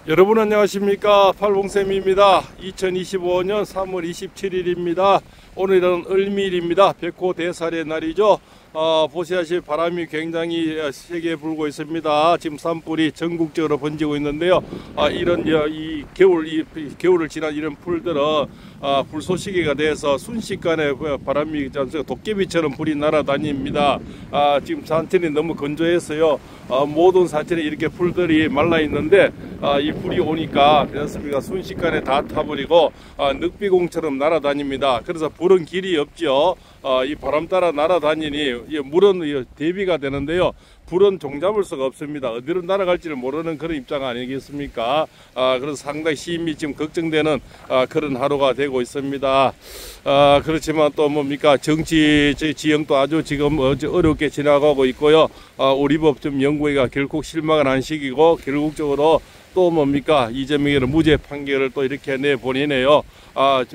여러분 안녕하십니까, 팔봉쌤입니다. 2025년 3월 27일입니다. 오늘은 을밀입니다. 백호대살의 날이죠. 보시다시피 바람이 굉장히 세게 불고 있습니다. 지금 산불이 전국적으로 번지고 있는데요. 이런 이 겨울을 지난 이런 풀들은 불쏘시개가 돼서 순식간에 바람이 도깨비처럼 불이 날아다닙니다. 지금 산천이 너무 건조해서요. 모든 산천에 이렇게 풀들이 말라 있는데 이 불이 오니까 그렇습니까, 순식간에 다 타버리고 늑비공처럼 날아다닙니다. 그래서 불은 길이 없죠. 이 바람 따라 날아다니니 물은 대비가 되는데요. 불은 종잡을 수가 없습니다. 어디로 날아갈지를 모르는 그런 입장 아니겠습니까? 그래서 상당히 심히 지금 걱정되는 그런 하루가 되고 있습니다. 그렇지만 또 뭡니까, 정치 지형도 아주 지금 어렵게 지나가고 있고요. 우리 법정 연구회가 결국 실망을 한 시기고 결국적으로 또 뭡니까, 이재명의 무죄 판결을 또 이렇게 내보내네요.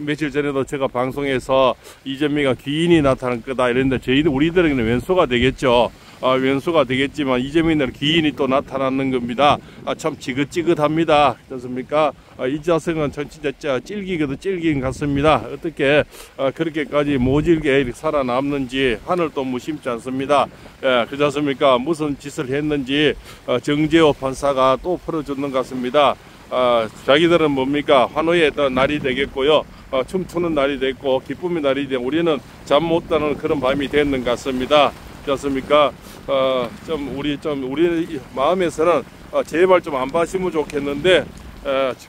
며칠 전에도 제가 방송에서 이재명이 귀인이 나타날 거다 이랬는데 우리들에게는 왼수가 되겠죠. 왼수가 되겠지만 이재명은 귀인이 또 나타나는 겁니다. 참 지긋지긋합니다. 그렇습니까? 이 자성은 진짜 찔기거든 찔긴 같습니다. 어떻게 그렇게까지 모질게 살아남는지 하늘도 무심치 않습니다. 그렇지 않습니까? 무슨 짓을 했는지 정재호 판사가 또 풀어주는 것 같습니다. 자기들은 뭡니까, 환호의 날이 되겠고요. 춤추는 날이 됐고 기쁨의 날이 되고 우리는 잠 못 자는 그런 밤이 됐는 것 같습니다. 그렇습니까? 우리 마음에서는 제발 좀 안 봐시면 좋겠는데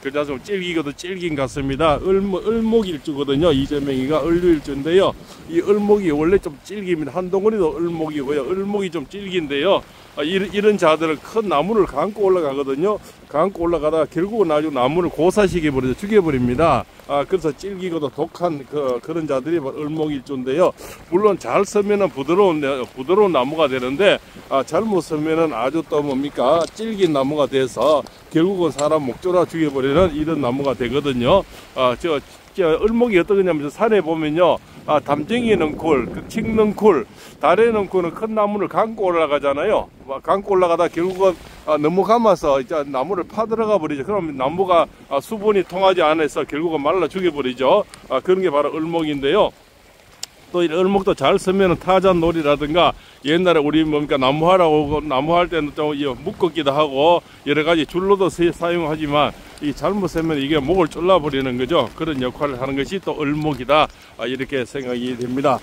그자 좀 찔기거든 찔긴 같습니다. 을목일주거든요. 이재명이가 을류일주인데요. 이 을목이 원래 좀 찔깁니다. 한동훈이도 을목이고요. 을목이 좀 찔긴데요. 이런 자들은 큰 나무를 감고 올라가거든요. 감고 올라가다가 결국은 아주 나무를 고사시켜버려서 죽여버립니다. 그래서 찔기고도 독한 그런 자들이 을목일주인데요. 물론 잘 서면은 부드러운 나무가 되는데 잘못 서면은 아주 또 뭡니까, 찔긴 나무가 돼서 결국은 사람 목조라 죽여버리는 이런 나무가 되거든요. 을목이 어떤 거냐면 산에 보면요, 담쟁이는 굴, 칡는 달에는 굴은 큰 나무를 감고 올라가잖아요. 감고 올라가다 결국은 너무 감아서 이제 나무를 파들어가 버리죠. 그러면 나무가 수분이 통하지 않아서 결국은 말라 죽여버리죠. 그런 게 바로 을목인데요. 또 이 을목도 잘 쓰면은 타잔놀이라든가 옛날에 우리 뭡니까, 나무할 때는 좀 묶었기도 하고 여러 가지 줄로도 사용하지만 이 잘못 쓰면 이게 목을 졸라버리는 거죠. 그런 역할을 하는 것이 또 을목이다, 이렇게 생각이 됩니다.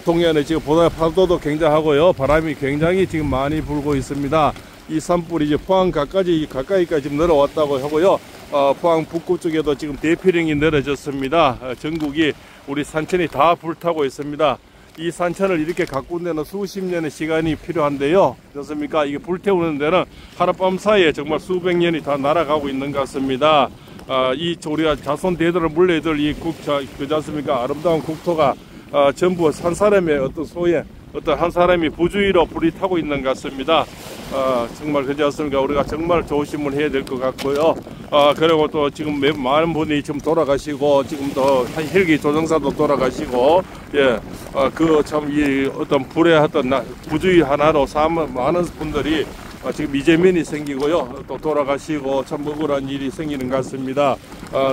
동해안에 지금 파도도 굉장하고요. 바람이 굉장히 지금 많이 불고 있습니다. 이 산불이 이제 포항 가까이까지 지금 내려왔다고 하고요. 포항 북구 쪽에도 지금 대피령이 내려졌습니다. 전국이 우리 산천이 다 불타고 있습니다. 이 산천을 이렇게 가꾼 데는 수십 년의 시간이 필요한데요. 그렇습니까? 이게 불태우는 데는 하룻밤 사이에 정말 수백 년이 다 날아가고 있는 것 같습니다. 우리가 자손 대대로 물려들 그렇지 않습니까? 아름다운 국토가 전부 한 사람의 어떤 한 사람이 부주의로 불이 타고 있는 것 같습니다. 정말 그렇지 않습니까? 우리가 정말 조심을 해야 될 것 같고요. 그리고 또 지금 많은 분이 지금 돌아가시고, 지금 또 헬기 조종사도 돌아가시고, 이 어떤 불의 어떤 부주의 하나로 많은 분들이 지금 이재민이 생기고요. 또 돌아가시고 참 억울한 일이 생기는 것 같습니다.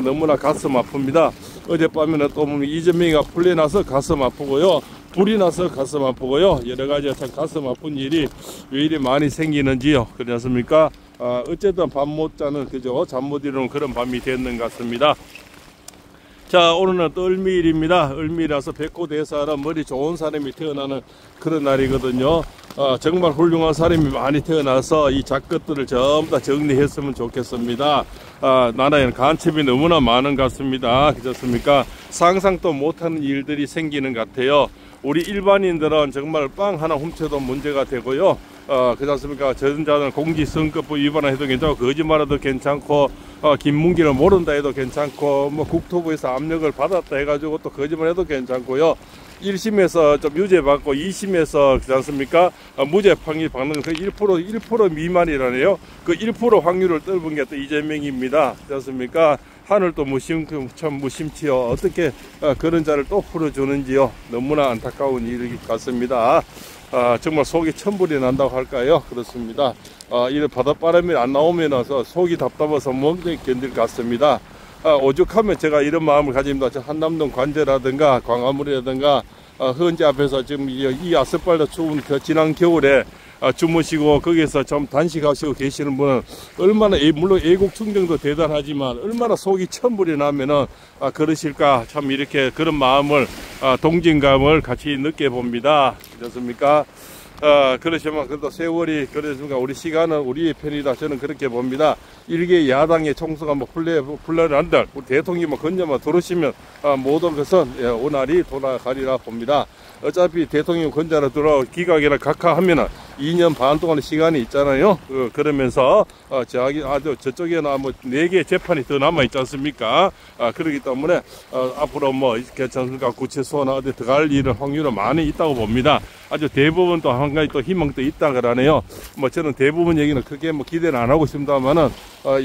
너무나 가슴 아픕니다. 어젯밤에는 또 이재명이가 풀려나서 가슴 아프고요. 불이 나서 가슴 아프고요. 여러 가지 참 가슴 아픈 일이 왜 이리 많이 생기는지요. 그렇지 않습니까? 어쨌든 밤 못 자는, 그죠? 잠 못 이루는 그런 밤이 됐는 것 같습니다. 자, 오늘은 또 을밀입니다. 을밀이라서 백호대사라 머리 좋은 사람이 태어나는 그런 날이거든요. 정말 훌륭한 사람이 많이 태어나서 이 작것들을 전부 다 정리했으면 좋겠습니다. 나라에는 간첩이 너무나 많은 것 같습니다. 그렇습니까? 상상도 못하는 일들이 생기는 것 같아요. 우리 일반인들은 정말 빵 하나 훔쳐도 문제가 되고요. 그렇지 않습니까? 전자는 공직선거법 위반해도 괜찮고, 거짓말해도 괜찮고, 김문기를 모른다 해도 괜찮고, 국토부에서 압력을 받았다 해가지고 또 거짓말해도 괜찮고요. 1심에서 좀 유죄 받고 2심에서 그렇지 않습니까? 무죄 판결 받는 그 1% 미만이라네요. 그 1% 확률을 떨군 게 또 이재명입니다. 그렇지 않습니까? 하늘도 참 무심치요. 어떻게 그런 자를 또 풀어주는지요. 너무나 안타까운 일 같습니다. 정말 속이 천불이 난다고 할까요? 그렇습니다. 이런 바닷바람이 안 나오면 속이 답답해서 못 견딜 것 같습니다. 오죽하면 제가 이런 마음을 가집니다. 저 한남동 관제라든가 광화문이라든가 헌재 앞에서 지금 이 아스팔트 추운 그 지난 겨울에 주무시고 거기서 좀 단식하시고 계시는 분은 얼마나 물론 애국 충정도 대단하지만 얼마나 속이 천불이 나면은 그러실까 참 이렇게 그런 마음을 동진감을 같이 느껴봅니다. 그렇습니까? 그러시면 그래도 세월이 그래서 우리 시간은 우리의 편이다. 저는 그렇게 봅니다. 일개 야당의 총수가 뭐 풀려난들 우리 대통령이 뭐 건져만 들어오시면 모든 것은 오날이 돌아가리라 봅니다. 어차피 대통령 건자로 들어올 기각이나 각하하면은 2년 반 동안의 시간이 있잖아요. 그러면서 저쪽에는 뭐 4개 재판이 더 남아 있지 않습니까? 그렇기 때문에 앞으로 뭐 괜찮습니까? 구치소나 어디 들어갈 일은 확률은 많이 있다고 봅니다. 아주 대부분 또 한 가지 또 희망도 있다 그러네요. 뭐 저는 대부분 얘기는 크게 뭐 기대는 안 하고 있습니다만은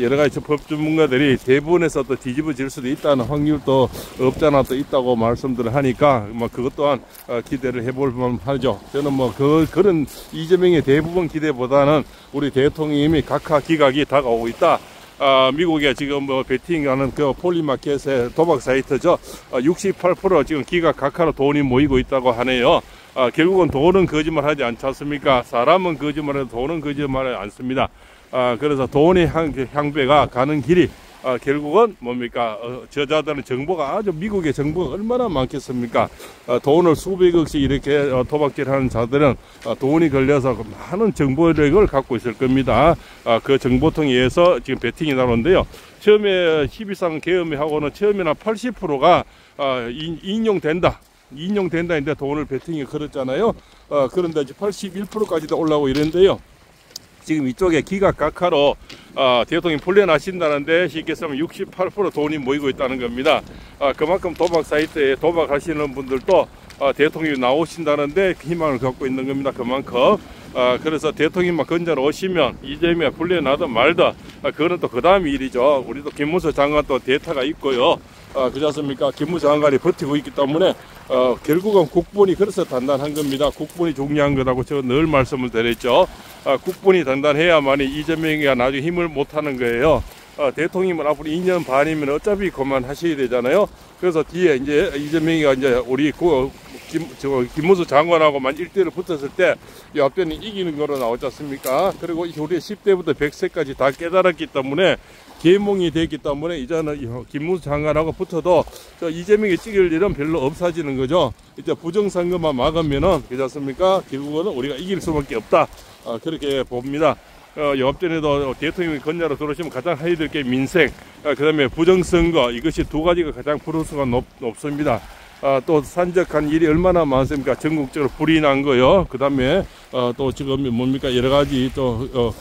여러 가지 법 전문가들이 대부분에서 또 뒤집어질 수도 있다는 확률도 없잖아 또 있다고 말씀들을 하니까 뭐 그것 또한 기대를 해볼 만하죠. 저는 뭐 그런 이재명의 대부분 기대보다는 우리 대통령이 각하 기각이 다가오고 있다. 미국에 지금 뭐 베팅하는 그 폴리마켓의 도박 사이트죠. 68% 지금 기각 각하로 돈이 모이고 있다고 하네요. 결국은 돈은 거짓말 하지 않지 않습니까? 사람은 거짓말해도 돈은 거짓말하지 않습니다. 그래서 돈의 향배가 가는 길이 결국은 뭡니까? 저자들은 정보가 아주 미국의 정보가 얼마나 많겠습니까? 돈을 수백억씩 이렇게 도박질하는 자들은 돈이 걸려서 많은 정보력을 갖고 있을 겁니다. 그 정보통에 의해서 지금 베팅이 나오는데요. 처음에 12상 계엄하고는 처음에는 80%가 인용된다인데 돈을 베팅에 걸었잖아요. 그런데 이제 81%까지도 올라오고 이랬는데요. 지금 이쪽에 기각 각하로 대통령이 풀려나신다는데 쉽게 쓰면 68% 돈이 모이고 있다는 겁니다. 그만큼 도박 사이트에 도박하시는 분들도 대통령이 나오신다는데 희망을 갖고 있는 겁니다. 그만큼 그래서 대통령만 건져러 오시면 이재명이 풀려나든 말든 그거는 또 그 다음 일이죠. 우리도 김문수 장관 또 대타가 있고요. 그렇지 않습니까? 김문수 장관이 버티고 있기 때문에 결국은 국본이 그래서 단단한 겁니다. 국본이 중요한 거라고 제가 늘 말씀을 드렸죠. 국본이 단단해야만이 이재명이 나중에 힘을 못하는 거예요. 대통령은 앞으로 2년 반이면 어차피 그만하셔야 되잖아요. 그래서 뒤에 이제 이재명이가 이제 우리 김문수 장관하고만 1대를 붙었을 때 옆에는 이기는 거로 나오지 않습니까? 그리고 우리 10대부터 100세까지 다 깨달았기 때문에 계몽이 됐기 때문에 이제는 김문수 장관하고 붙어도 이재명이 찍을 일은 별로 없어지는 거죠. 이제 부정선거만 막으면은 그렇지 않습니까? 결국은 우리가 이길 수밖에 없다. 그렇게 봅니다. 옆전에도 대통령이 건자로 들어오시면 가장 해야 될 게 민생, 그 다음에 부정선거, 이것이 두 가지가 가장 프로수가 높습니다. 또 산적한 일이 얼마나 많습니까? 전국적으로 불이 난 거요. 그 다음에 또 지금 뭡니까? 여러 가지 또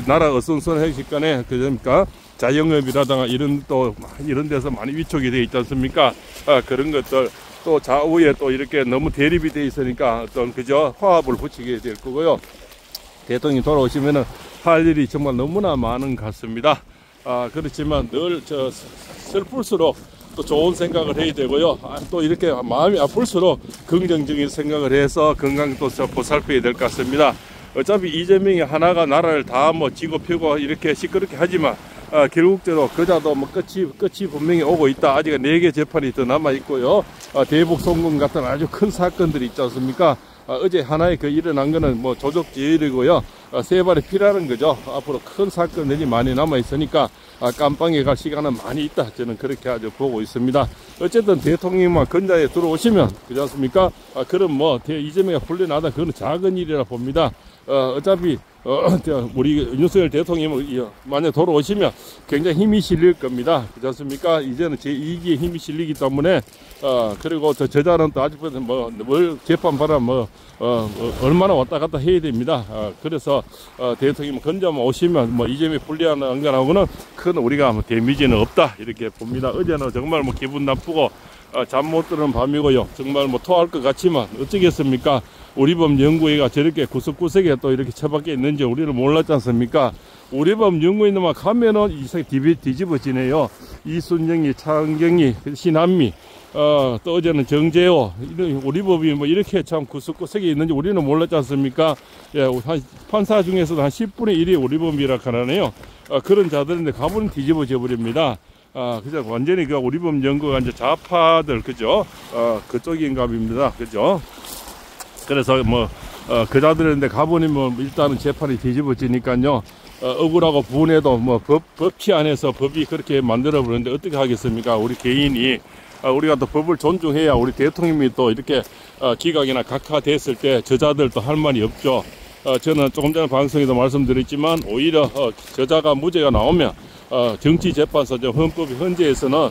나라 어선선해질 간에 그러니까 자영업이라든가 이런 데서 많이 위축이 되어 있지 않습니까? 그런 것들 또 좌우에 또 이렇게 너무 대립이 되어 있으니까 어떤 그저 화합을 붙이게 될 거고요. 대통령이 돌아오시면은 할 일이 정말 너무나 많은 것 같습니다. 그렇지만 늘 슬플수록 또 좋은 생각을 해야 되고요. 또 이렇게 마음이 아플수록 긍정적인 생각을 해서 건강 또 보살펴야 될 것 같습니다. 어차피 이재명이 하나가 나라를 다 뭐 지고 펴고 이렇게 시끄럽게 하지만 결국적으로 그자도 뭐 끝이 분명히 오고 있다. 아직 4개 재판이 더 남아 있고요. 대북 송금 같은 아주 큰 사건들이 있지 않습니까? 어제 하나의 그 일어난 거는 뭐 조족지일이고요. 세 발이 피라는 거죠. 앞으로 큰 사건들이 많이 남아 있으니까 깜빵에 갈 시간은 많이 있다. 저는 그렇게 아주 보고 있습니다. 어쨌든 대통령만 건자에 들어오시면 그렇지 않습니까? 그럼 뭐 이재명이 풀려나다 그건 작은 일이라 봅니다. 어차피 우리 윤석열 대통령이 만약 돌아오시면 굉장히 힘이 실릴 겁니다. 그렇지 않습니까? 이제는 제2기에 힘이 실리기 때문에, 그리고 저자는 또 아직부터 뭘 재판받아 얼마나 왔다 갔다 해야 됩니다. 그래서, 대통령 건자만 오시면 이재명이 불리한 안간하고는 큰 우리가 데미지는 없다. 이렇게 봅니다. 어제는 정말 기분 나쁘고, 잠 못 드는 밤이고요. 정말 토할 것 같지만 어쩌겠습니까? 우리법 연구회가 저렇게 구석구석에 또 이렇게 처박혀 있는지 우리는 몰랐지 않습니까? 우리법 연구회만 가면은 이상 뒤집어지네요. 이순영이, 차은경이, 신한미, 또 어제는 정재호, 우리법이 이렇게 참 구석구석에 있는지 우리는 몰랐지 않습니까? 예, 판사 중에서도 한 10분의 1이 우리법이라 하네요. 그런 자들인데 가보면 뒤집어져 버립니다. 그죠? 완전히 우리법 연구가 이제 좌파들, 그죠? 그쪽인 값입니다. 그죠? 그래서 그 자들인데 가보니 일단은 재판이 뒤집어지니까요. 억울하고 분해도 법치 안에서 법이 그렇게 만들어 버렸는데 어떻게 하겠습니까? 우리 개인이, 우리가 또 법을 존중해야 우리 대통령이 또 이렇게 기각이나 각하됐을 때 저자들도 할 말이 없죠. 저는 조금 전에 방송에도 말씀드렸지만 오히려 저자가 무죄가 나오면 정치재판소 헌법이 헌재에서는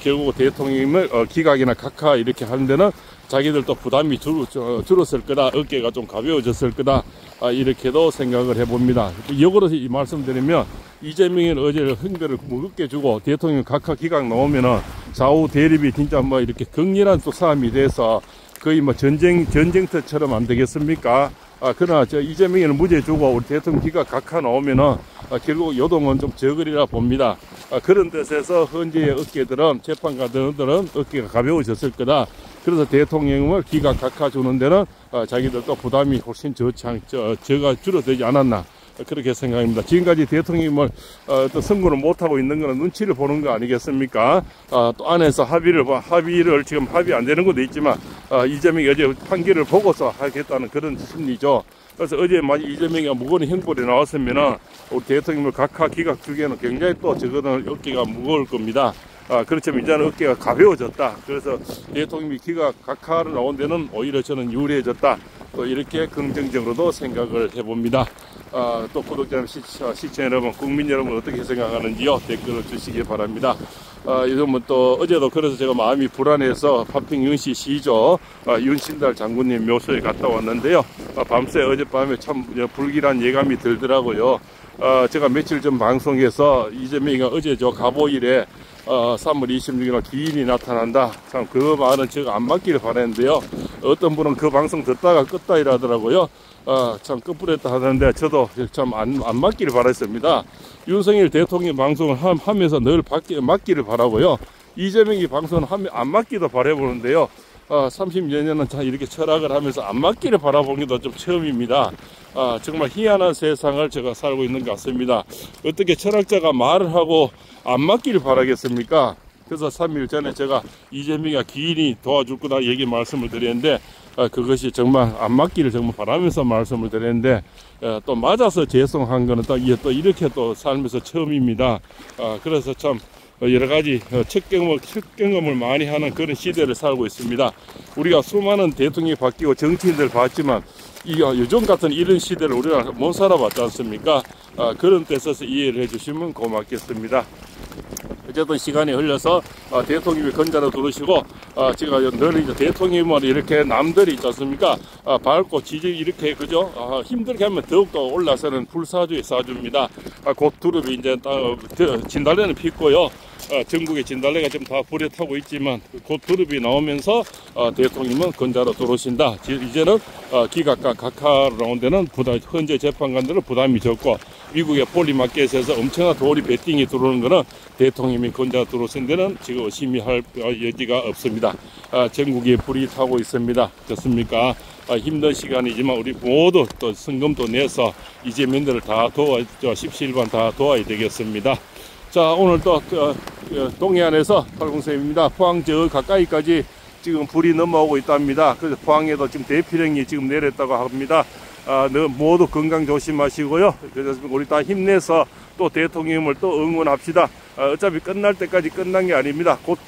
결국 대통령을 기각이나 각하 이렇게 하는 데는 자기들도 부담이 줄었을 거다, 어깨가 좀 가벼워졌을 거다, 이렇게도 생각을 해봅니다. 역으로 말씀드리면 이재명이 어제 흥배를 무겁게 주고 대통령 각하 기각 나오면은 좌우 대립이 진짜 이렇게 격렬한 또 싸움이 돼서 거의 전쟁터처럼 안 되겠습니까? 그러나 이재명이는 무죄 주고 우리 대통령 기각 각하 나오면은 결국 요동은 좀 적으리라 봅니다. 그런 뜻에서 헌재의 어깨들은, 재판관들은 어깨가 가벼워졌을 거다. 그래서 대통령을 기각 각하 주는 데는 자기들도 부담이 훨씬 저가 줄어들지 않았나, 그렇게 생각합니다. 지금까지 대통령을 또 선거를 못하고 있는 거는 눈치를 보는 거 아니겠습니까? 또 안에서 합의를 지금 합의 안 되는 것도 있지만, 이재명이 어제 판결을 보고서 하겠다는 그런 심리죠. 그래서 어제 만약 이재명이 무거운 형벌이 나왔으면은 우리 대통령을 각하 기각 주기에는 굉장히 또 저거는 어깨가 무거울 겁니다. 그렇지만 이제는 어깨가 가벼워졌다. 그래서 대통령이 기각 각하로 나온 데는 오히려 저는 유리해졌다. 또 이렇게 긍정적으로도 생각을 해봅니다. 또 구독자 시청 여러분, 국민 여러분 어떻게 생각하는지요? 댓글을 주시기 바랍니다. 요즘은 또 어제도 그래서 제가 마음이 불안해서 파평 윤씨 시조 윤신달 장군님 묘소에 갔다 왔는데요. 밤새 어젯밤에 참 불길한 예감이 들더라고요. 제가 며칠 전 방송에서 이재명이가 어제 저 가보일에 3월 26일 기인이 나타난다. 참 그 말은 제가 안 맞기를 바랬는데요. 어떤 분은 그 방송 듣다가 껐다 이러더라고요. 참 끝부렸다 하는데 저도 참 안 맞기를 바랬습니다. 윤석열 대통령 방송을 하면서 늘 맞기를 바라고요. 이재명이 방송을 안 맞기도 바라보는데요. 30여 년은 이렇게 철학을 하면서 안 맞기를 바라보는 게 좀 처음입니다. 정말 희한한 세상을 제가 살고 있는 것 같습니다. 어떻게 철학자가 말을 하고 안 맞기를 바라겠습니까? 그래서 3일 전에 제가 이재명이가 기인이 도와줄 거다 말씀을 드렸는데, 그것이 정말 안 맞기를 정말 바라면서 말씀을 드렸는데, 또 맞아서 죄송한 거는 또 이렇게 또 살면서 처음입니다. 그래서 참 여러 가지 첫 경험을 많이 하는 그런 시대를 살고 있습니다. 우리가 수많은 대통령이 바뀌고 정치인들 봤지만 요즘 같은 이런 시대를 우리가 못 살아봤지 않습니까? 그런 데서 이해를 해주시면 고맙겠습니다. 어쨌든 시간이 흘러서 대통령이 건자로 들으시고, 제가 늘 이제 대통령을 이렇게 남들이 있지 않습니까? 밟고 이렇게, 그죠? 힘들게 하면 더욱더 올라서는 불사조의 사주입니다. 곧 두릅이 이제 진달래는 피고요. 전국의 진달래가 지금 다 불에 타고 있지만 곧 두릅이 나오면서 대통령은 건자로 들어오신다. 이제는 기각과 각하로 나온 데는 현재 재판관들은 부담이 적고, 미국의 폴리마켓에서 엄청난 도리 베팅이 들어오는 거는 대통령이 건자 들어오신 데는 지금 의심이 할 여지가 없습니다. 전국에 불이 타고 있습니다. 좋습니까? 힘든 시간이지만 우리 모두 또 성금도 내서 이재명들을 다 십시일반 다 도와야 되겠습니다. 자, 오늘 또 동해안에서 팔공쌤입니다. 포항 저 가까이까지 지금 불이 넘어오고 있답니다. 그래서 포항에도 지금 대피령이 지금 내렸다고 합니다. 모두 건강 조심하시고요. 그래서 우리 다 힘내서 또 대통령을 또 응원합시다. 어차피 끝날 때까지 끝난 게 아닙니다. 곧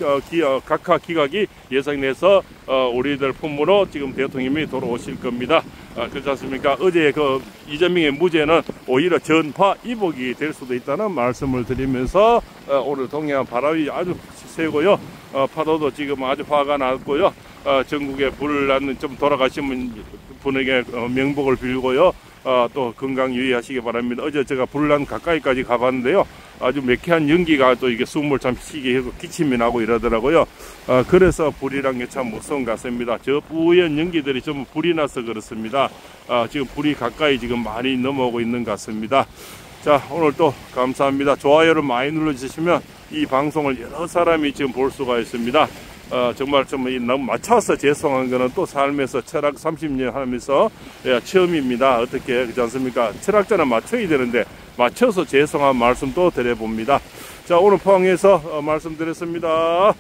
각하 기각이 예상돼서 우리들 품으로 지금 대통령이 돌아오실 겁니다. 그렇지 않습니까? 어제 그 이재명의 무죄는 오히려 전파 이복이 될 수도 있다는 말씀을 드리면서 오늘 동해안 바람이 아주 세고요. 파도도 지금 아주 화가 났고요. 전국에 불나는 좀 돌아가신 분에게 명복을 빌고요. 또 건강 유의하시기 바랍니다. 어제 제가 불난 가까이까지 가봤는데요. 아주 매캐한 연기가 또 이게 숨을 참 쉬게 해서 기침이 나고 이러더라고요. 그래서 불이란 게 참 무서운 것 같습니다. 저 뿌연 연기들이 좀 불이 나서 그렇습니다. 지금 불이 가까이 지금 많이 넘어오고 있는 것 같습니다. 자, 오늘 또 감사합니다. 좋아요를 많이 눌러주시면 이 방송을 여러 사람이 지금 볼 수가 있습니다. 정말 좀 너무 맞춰서 죄송한 거는 또 삶에서 철학 30년 하면서 처음입니다. 어떻게 그렇지 않습니까? 철학자는 맞춰야 되는데 맞춰서 죄송한 말씀 또 드려봅니다. 자, 오늘 포항에서 말씀드렸습니다.